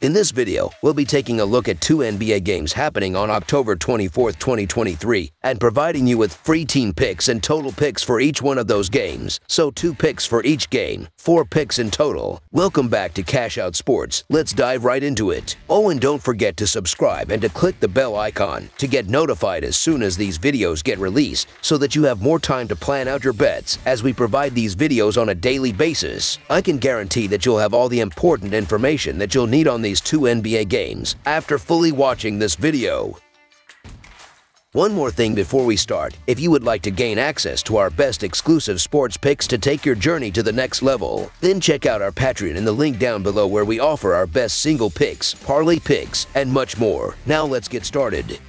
In this video, we'll be taking a look at two NBA games happening on October 24th, 2023, and providing you with free team picks and total picks for each one of those games. So 2 picks for each game, 4 picks in total. Welcome back to Cash Out Sports. Let's dive right into it. Oh, and don't forget to subscribe and to click the bell icon to get notified as soon as these videos get released so that you have more time to plan out your bets as we provide these videos on a daily basis. I can guarantee that you'll have all the important information that you'll need on these 2 NBA games after fully watching this video. One more thing before we start, if you would like to gain access to our best exclusive sports picks to take your journey to the next level, then check out our Patreon in the link down below where we offer our best single picks, parlay picks, and much more. Now let's get started.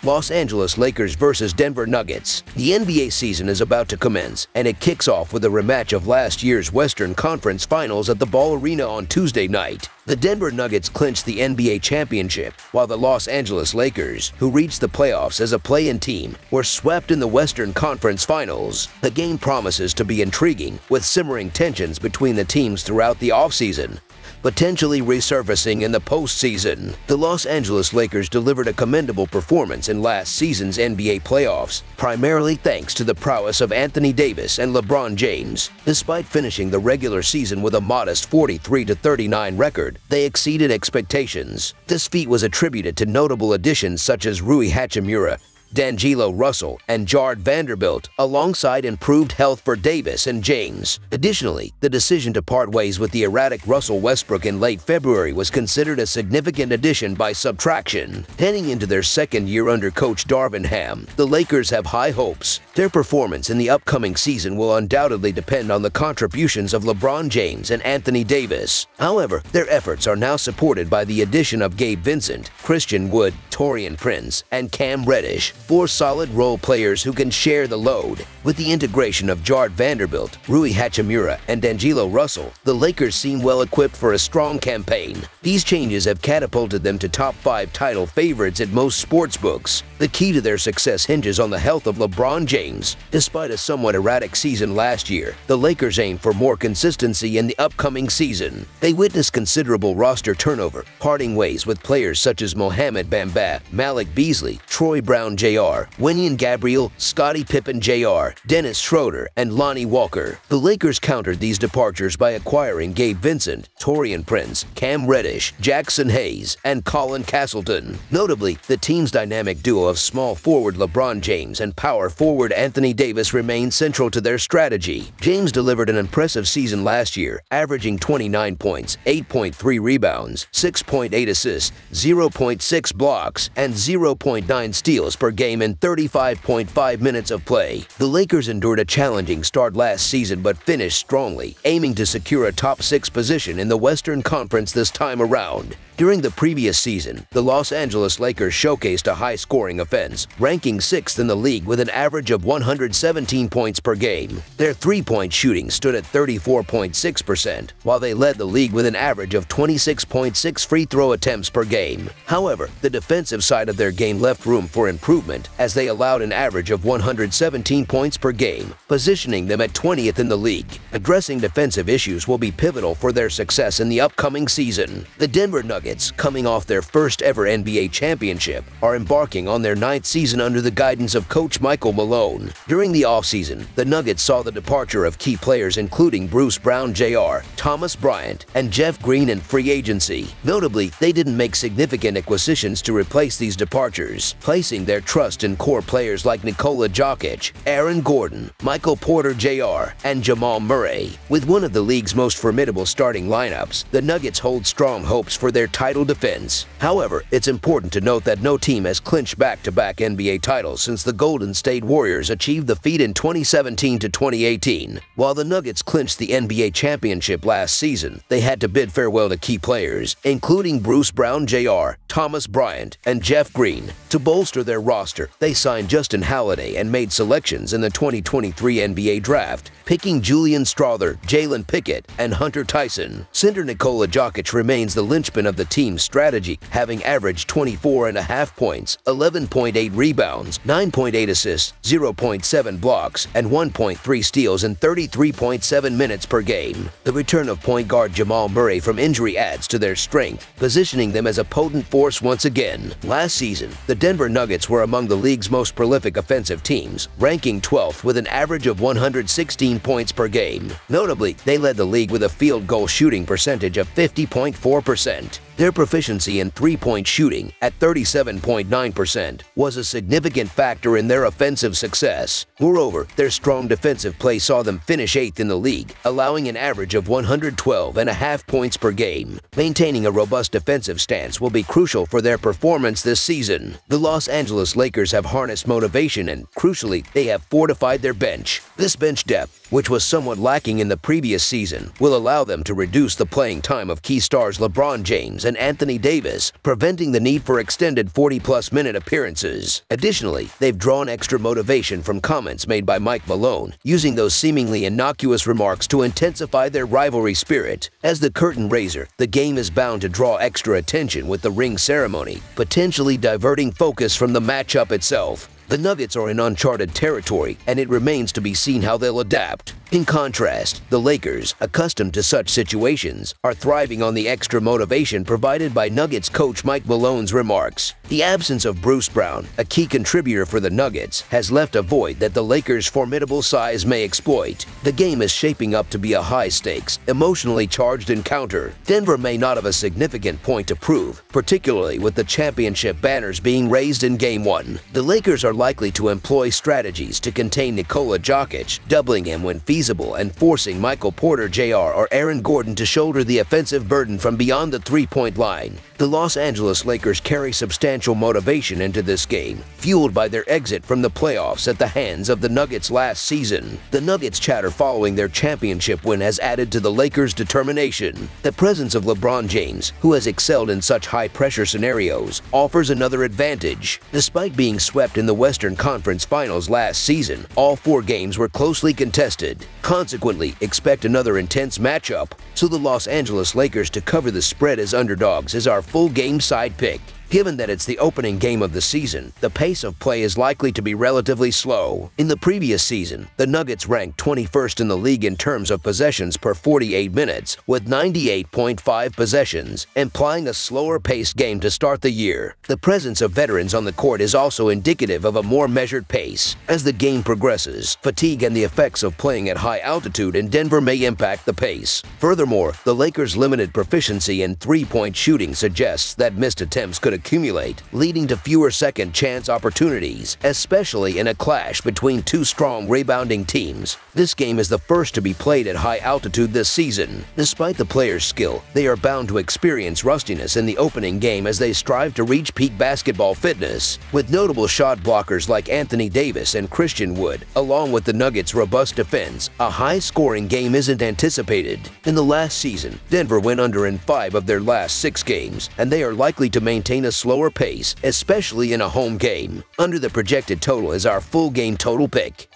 Los Angeles Lakers vs. Denver Nuggets. The NBA season is about to commence, and it kicks off with a rematch of last year's Western Conference Finals at the Ball Arena on Tuesday night. The Denver Nuggets clinched the NBA championship, while the Los Angeles Lakers, who reached the playoffs as a play-in team, were swept in the Western Conference Finals. The game promises to be intriguing, with simmering tensions between the teams throughout the offseason, potentially resurfacing in the postseason. The Los Angeles Lakers delivered a commendable performance in last season's NBA playoffs, primarily thanks to the prowess of Anthony Davis and LeBron James. Despite finishing the regular season with a modest 43-39 record, they exceeded expectations. This feat was attributed to notable additions such as Rui Hachimura, D'Angelo Russell, and Jared Vanderbilt, alongside improved health for Davis and James. Additionally, the decision to part ways with the erratic Russell Westbrook in late February was considered a significant addition by subtraction. Heading into their second year under coach Darvin Ham, the Lakers have high hopes. Their performance in the upcoming season will undoubtedly depend on the contributions of LeBron James and Anthony Davis. However, their efforts are now supported by the addition of Gabe Vincent, Christian Wood, Taurean Prince, and Cam Reddish, 4 solid role players who can share the load. With the integration of Jared Vanderbilt, Rui Hachimura, and D'Angelo Russell, the Lakers seem well equipped for a strong campaign. These changes have catapulted them to top 5 title favorites at most sportsbooks. The key to their success hinges on the health of LeBron James. Despite a somewhat erratic season last year, the Lakers aim for more consistency in the upcoming season. They witnessed considerable roster turnover, parting ways with players such as Mohamed Bamba, Malik Beasley, Troy Brown Jr., Wenyen Gabriel, Scottie Pippen Jr., Dennis Schroeder, and Lonnie Walker. The Lakers countered these departures by acquiring Gabe Vincent, Taurean Prince, Cam Reddish, Jackson Hayes, and Colin Castleton. Notably, the team's dynamic duo of small forward LeBron James and power forward Anthony Davis remained central to their strategy. James delivered an impressive season last year, averaging 29 points, 8.3 rebounds, 6.8 assists, 0.6 blocks, and 0.9 steals per game in 35.5 minutes of play. The Lakers endured a challenging start last season but finished strongly, aiming to secure a top 6 position in the Western Conference this time around. During the previous season, the Los Angeles Lakers showcased a high-scoring offense, ranking 6th in the league with an average of 117 points per game. Their three-point shooting stood at 34.6%, while they led the league with an average of 26.6 free throw attempts per game. However, the defensive side of their game left room for improvement as they allowed an average of 117 points per game, positioning them at 20th in the league. Addressing defensive issues will be pivotal for their success in the upcoming season. The Denver Nuggets, coming off their first ever NBA championship, are embarking on their 9th season under the guidance of coach Michael Malone. During the offseason, the Nuggets saw the departure of key players including Bruce Brown Jr., Thomas Bryant, and Jeff Green in free agency. Notably, they didn't make significant acquisitions to replace these departures, placing their trust in core players like Nikola Jokic, Aaron Gordon, Michael Porter Jr., and Jamal Murray. With one of the league's most formidable starting lineups, the Nuggets hold strong hopes for their title defense. However, it's important to note that no team has clinched back-to-back NBA titles since the Golden State Warriors achieved the feat in 2017 to 2018. While the Nuggets clinched the NBA championship last season, they had to bid farewell to key players, including Bruce Brown Jr., Thomas Bryant, and Jeff Green. To bolster their roster, they signed Justin Holiday and made selections in the 2023 NBA Draft, picking Julian Strawther, Jalen Pickett, and Hunter Tyson. Center Nikola Jokic remains the linchpin of the team's strategy, having averaged 24.5 points, 11 7.8 rebounds, 9.8 assists, 0.7 blocks, and 1.3 steals in 33.7 minutes per game. The return of point guard Jamal Murray from injury adds to their strength, positioning them as a potent force once again. Last season, the Denver Nuggets were among the league's most prolific offensive teams, ranking 12th with an average of 116 points per game. Notably, they led the league with a field goal shooting percentage of 50.4%. Their proficiency in three-point shooting at 37.9% was a significant factor in their offensive success. Moreover, their strong defensive play saw them finish 8th in the league, allowing an average of 112.5 points per game. Maintaining a robust defensive stance will be crucial for their performance this season. The Los Angeles Lakers have harnessed motivation and, crucially, they have fortified their bench. This bench depth, which was somewhat lacking in the previous season, will allow them to reduce the playing time of key stars LeBron James and Anthony Davis, preventing the need for extended 40-plus minute appearances. Additionally, they've drawn extra motivation from comments made by Mike Malone, using those seemingly innocuous remarks to intensify their rivalry spirit. As the curtain raiser, the game is bound to draw extra attention with the ring ceremony, potentially diverting focus from the matchup itself. The Nuggets are in uncharted territory, and it remains to be seen how they'll adapt. In contrast, the Lakers, accustomed to such situations, are thriving on the extra motivation provided by Nuggets coach Mike Malone's remarks. The absence of Bruce Brown, a key contributor for the Nuggets, has left a void that the Lakers' formidable size may exploit. The game is shaping up to be a high-stakes, emotionally charged encounter. Denver may not have a significant point to prove, particularly with the championship banners being raised in Game 1. The Lakers are likely to employ strategies to contain Nikola Jokic, doubling him when feasible and forcing Michael Porter Jr. or Aaron Gordon to shoulder the offensive burden from beyond the three-point line. The Los Angeles Lakers carry substantial motivation into this game, fueled by their exit from the playoffs at the hands of the Nuggets last season. The Nuggets chatter following their championship win has added to the Lakers' determination. The presence of LeBron James, who has excelled in such high-pressure scenarios, offers another advantage. Despite being swept in the Western Conference Finals last season, all 4 games were closely contested. Consequently, expect another intense matchup, so the Los Angeles Lakers to cover the spread as underdogs is our full game side pick. Given that it's the opening game of the season, the pace of play is likely to be relatively slow. In the previous season, the Nuggets ranked 21st in the league in terms of possessions per 48 minutes, with 98.5 possessions, implying a slower-paced game to start the year. The presence of veterans on the court is also indicative of a more measured pace. As the game progresses, fatigue and the effects of playing at high altitude in Denver may impact the pace. Furthermore, the Lakers' limited proficiency in three-point shooting suggests that missed attempts could accumulate, leading to fewer second-chance opportunities, especially in a clash between 2 strong rebounding teams. This game is the first to be played at high altitude this season. Despite the players' skill, they are bound to experience rustiness in the opening game as they strive to reach peak basketball fitness. With notable shot blockers like Anthony Davis and Christian Wood, along with the Nuggets' robust defense, a high-scoring game isn't anticipated. In the last season, Denver went under in 5 of their last 6 games, and they are likely to maintain a slower pace, especially in a home game. Under the projected total is our full game total pick.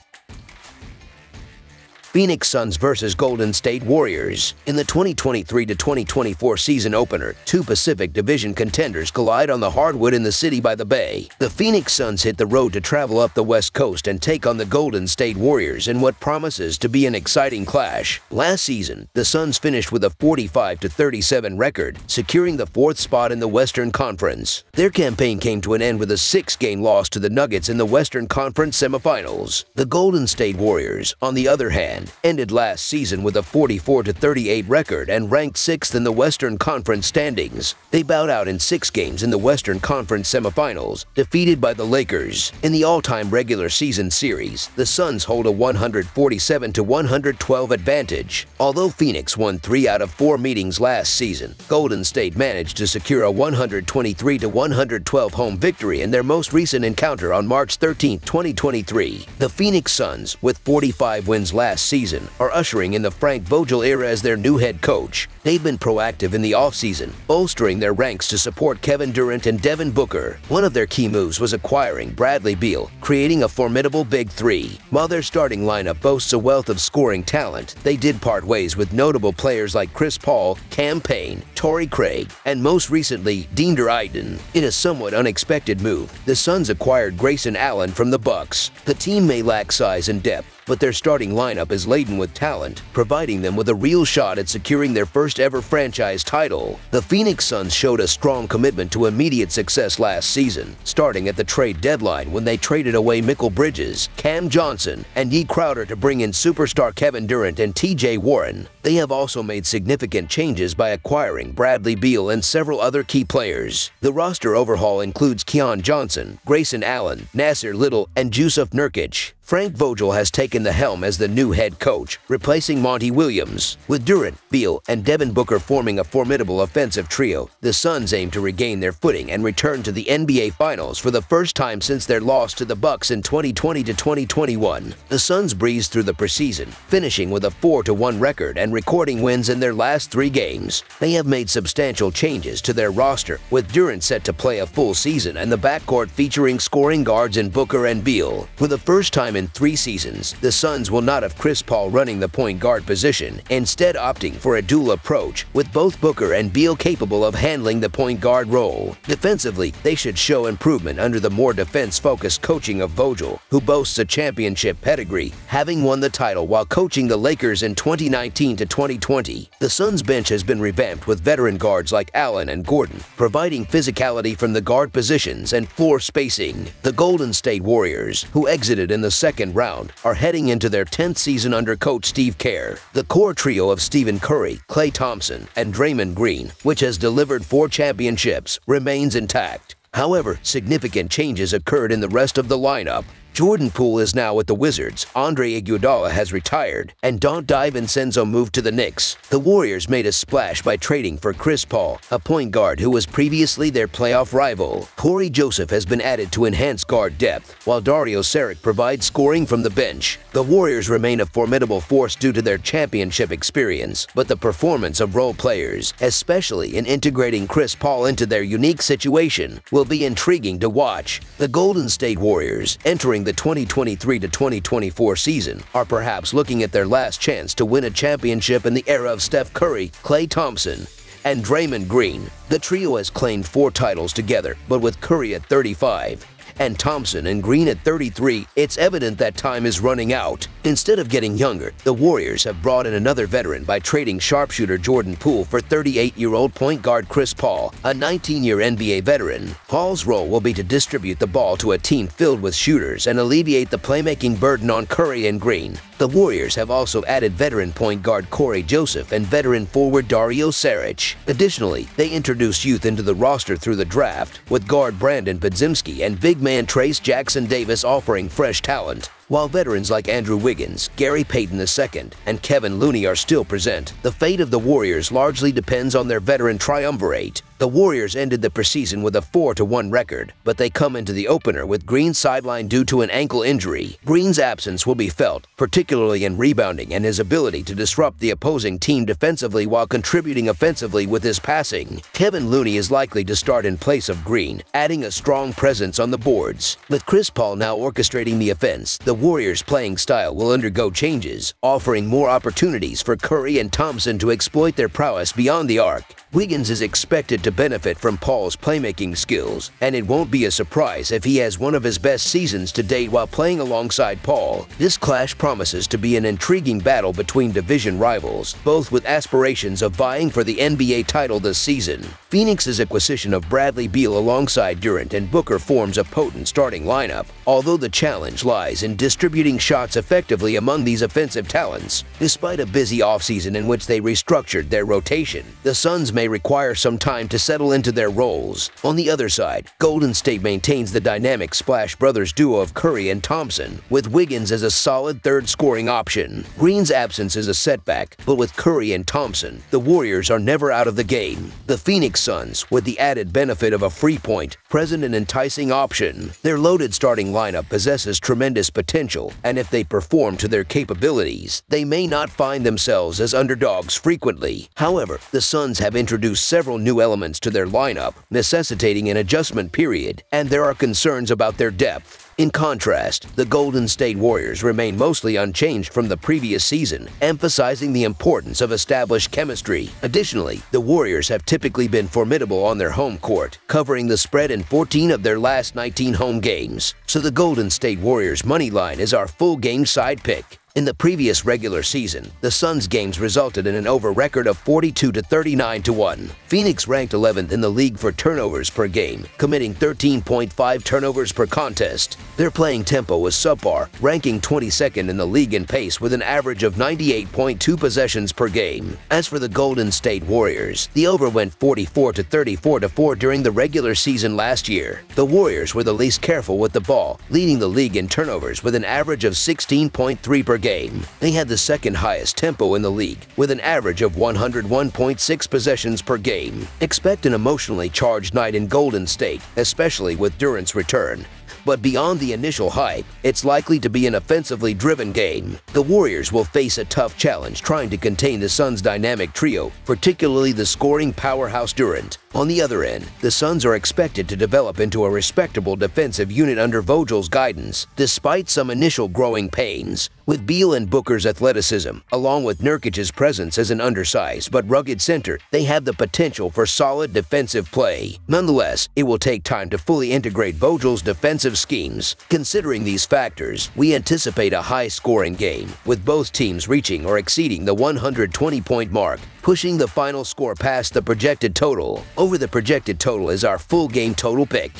Phoenix Suns vs. Golden State Warriors. In the 2023-2024 season opener, 2 Pacific Division contenders collide on the hardwood in the city by the bay. The Phoenix Suns hit the road to travel up the West Coast and take on the Golden State Warriors in what promises to be an exciting clash. Last season, the Suns finished with a 45-37 record, securing the 4th spot in the Western Conference. Their campaign came to an end with a 6-game loss to the Nuggets in the Western Conference semifinals. The Golden State Warriors, on the other hand, ended last season with a 44-38 record and ranked 6th in the Western Conference standings. They bowed out in 6 games in the Western Conference semifinals, defeated by the Lakers. In the all-time regular season series, the Suns hold a 147-112 advantage. Although Phoenix won 3 out of 4 meetings last season, Golden State managed to secure a 123-112 home victory in their most recent encounter on March 13, 2023. The Phoenix Suns, with 45 wins last season, season, are ushering in the Frank Vogel era as their new head coach. They've been proactive in the offseason, bolstering their ranks to support Kevin Durant and Devin Booker. One of their key moves was acquiring Bradley Beal, creating a formidable big three. While their starting lineup boasts a wealth of scoring talent, they did part ways with notable players like Chris Paul, Cam Payne, Torrey Craig, and most recently, Deandre Ayton. In a somewhat unexpected move, the Suns acquired Grayson Allen from the Bucks. The team may lack size and depth, but their starting lineup is laden with talent, providing them with a real shot at securing their first-ever franchise title. The Phoenix Suns showed a strong commitment to immediate success last season, starting at the trade deadline when they traded away Mikal Bridges, Cam Johnson, and Ye Crowder to bring in superstar Kevin Durant and T.J. Warren. They have also made significant changes by acquiring Bradley Beal and several other key players. The roster overhaul includes Keon Johnson, Grayson Allen, Nasir Little, and Jusuf Nurkic. Frank Vogel has taken the helm as the new head coach, replacing Monty Williams. With Durant, Beal, and Devin Booker forming a formidable offensive trio, the Suns aim to regain their footing and return to the NBA Finals for the first time since their loss to the Bucks in 2020-2021. The Suns breezed through the preseason, finishing with a 4-1 record and recording wins in their last 3 games. They have made substantial changes to their roster, with Durant set to play a full season and the backcourt featuring scoring guards in Booker and Beal. For the first time in 3 seasons, the Suns will not have Chris Paul running the point guard position, instead opting for a dual approach, with both Booker and Beal capable of handling the point guard role. Defensively, they should show improvement under the more defense-focused coaching of Vogel, who boasts a championship pedigree, having won the title while coaching the Lakers in 2019-2020. The Suns bench has been revamped with veteran guards like Allen and Gordon, providing physicality from the guard positions and floor spacing. The Golden State Warriors, who exited in the second round, are heading into their 10th season under coach Steve Kerr. The core trio of Stephen Curry, Klay Thompson, and Draymond Green, which has delivered 4 championships, remains intact. However, significant changes occurred in the rest of the lineup. Jordan Poole is now with the Wizards, Andre Iguodala has retired, and Dante DiVincenzo moved to the Knicks. The Warriors made a splash by trading for Chris Paul, a point guard who was previously their playoff rival. Corey Joseph has been added to enhance guard depth, while Dario Saric provides scoring from the bench. The Warriors remain a formidable force due to their championship experience, but the performance of role players, especially in integrating Chris Paul into their unique situation, will be intriguing to watch. The Golden State Warriors, entering the 2023-2024 season, are perhaps looking at their last chance to win a championship in the era of Steph Curry, Klay Thompson, and Draymond Green. The trio has claimed 4 titles together, but with Curry at 35 and Thompson and Green at 33, it's evident that time is running out. Instead of getting younger, the Warriors have brought in another veteran by trading sharpshooter Jordan Poole for 38-year-old point guard Chris Paul, a 19-year NBA veteran. Paul's role will be to distribute the ball to a team filled with shooters and alleviate the playmaking burden on Curry and Green. The Warriors have also added veteran point guard Corey Joseph and veteran forward Dario Saric. Additionally, they introduced youth into the roster through the draft, with guard Brandon Podziemski and big man Trace Jackson Davis offering fresh talent. While veterans like Andrew Wiggins, Gary Payton II, and Kevin Looney are still present, the fate of the Warriors largely depends on their veteran triumvirate. The Warriors ended the preseason with a 4-1 record, but they come into the opener with Green sidelined due to an ankle injury. Green's absence will be felt, particularly in rebounding and his ability to disrupt the opposing team defensively while contributing offensively with his passing. Kevin Looney is likely to start in place of Green, adding a strong presence on the boards. With Chris Paul now orchestrating the offense, the Warriors' playing style will undergo changes, offering more opportunities for Curry and Thompson to exploit their prowess beyond the arc. Wiggins is expected to benefit from Paul's playmaking skills, and it won't be a surprise if he has one of his best seasons to date while playing alongside Paul. This clash promises to be an intriguing battle between division rivals, both with aspirations of vying for the NBA title this season. Phoenix's acquisition of Bradley Beal alongside Durant and Booker forms a potent starting lineup, although the challenge lies in distributing shots effectively among these offensive talents. Despite a busy offseason in which they restructured their rotation, the Suns may require some time to settle into their roles. On the other side, Golden State maintains the dynamic Splash Brothers duo of Curry and Thompson, with Wiggins as a solid third scoring option. Green's absence is a setback, but with Curry and Thompson, the Warriors are never out of the game. The Phoenix Suns, with the added benefit of a free point, present an enticing option. Their loaded starting lineup possesses tremendous potential, and if they perform to their capabilities, they may not find themselves as underdogs frequently. However, the Suns have introduced several new elements to their lineup, necessitating an adjustment period, and there are concerns about their depth. In contrast, the Golden State Warriors remain mostly unchanged from the previous season, emphasizing the importance of established chemistry. Additionally, the Warriors have typically been formidable on their home court, covering the spread in 14 of their last 19 home games. So the Golden State Warriors money line is our full game side pick. In the previous regular season, the Suns' games resulted in an over record of 42-39-1. Phoenix ranked 11th in the league for turnovers per game, committing 13.5 turnovers per contest. Their playing tempo was subpar, ranking 22nd in the league in pace with an average of 98.2 possessions per game. As for the Golden State Warriors, the over went 44-34-4 during the regular season last year. The Warriors were the least careful with the ball, leading the league in turnovers with an average of 16.3 per game. They had the second highest tempo in the league, with an average of 101.6 possessions per game. Expect an emotionally charged night in Golden State, especially with Durant's return. But beyond the initial hype, it's likely to be an offensively driven game. The Warriors will face a tough challenge trying to contain the Suns' dynamic trio, particularly the scoring powerhouse Durant. On the other end, the Suns are expected to develop into a respectable defensive unit under Vogel's guidance, despite some initial growing pains. With Beal and Booker's athleticism, along with Nurkic's presence as an undersized but rugged center, they have the potential for solid defensive play. Nonetheless, it will take time to fully integrate Vogel's defensive schemes. Considering these factors, we anticipate a high-scoring game, with both teams reaching or exceeding the 120-point mark, pushing the final score past the projected total. Over the projected total is our full game total pick.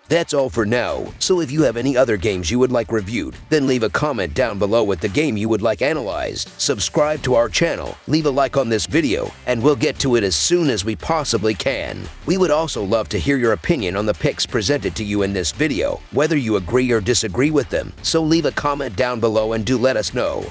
That's all for now, so if you have any other games you would like reviewed, then leave a comment down below with the game you would like analyzed. Subscribe to our channel, leave a like on this video, and we'll get to it as soon as we possibly can. We would also love to hear your opinion on the picks presented to you in this video, whether you agree or disagree with them, so leave a comment down below and do let us know.